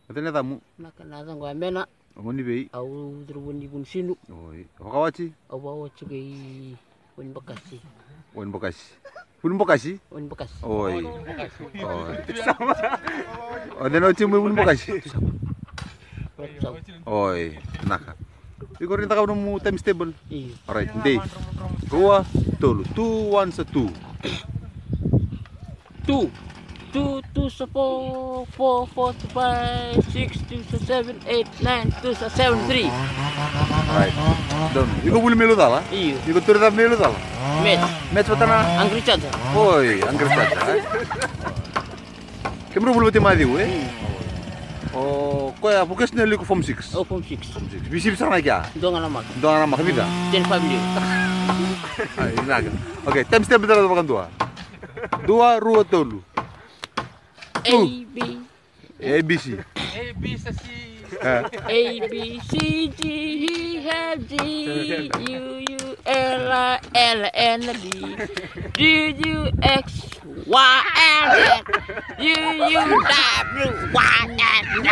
Atene tamu. Nakanaza ngwamena Ngoni bei. au drubuni bunsinu Oi. Wakawachi. au bawa cegei wen bekasi Wen Bokashi. Pun Bokashi? wen bekasi Oi. Oi. Sama. Oh, deno cium Pun Bokashi. Oi. Naka. Iko rin takaw mo times table. iya Alright, day. Rua, tolu. 2 1 1. two two two so four 5 6 2 7 8 9 2 7 3 Alright. Don. Iko bulu melu tala? iya Iko turta melu tala? Match patana. angkri caca Oi, angker saja. Kemro bulu bati madi we. Oh, kau ya fokus neli ko form 6. oh form 6 Bisi bisa naik ya? dong alamak Doang nama kami dah. 10 family Oke, times table berapa makan tua? 2 rua tolu. A B ABC. A B C D E F G U L L N D U X Y and Z U W Y and Z.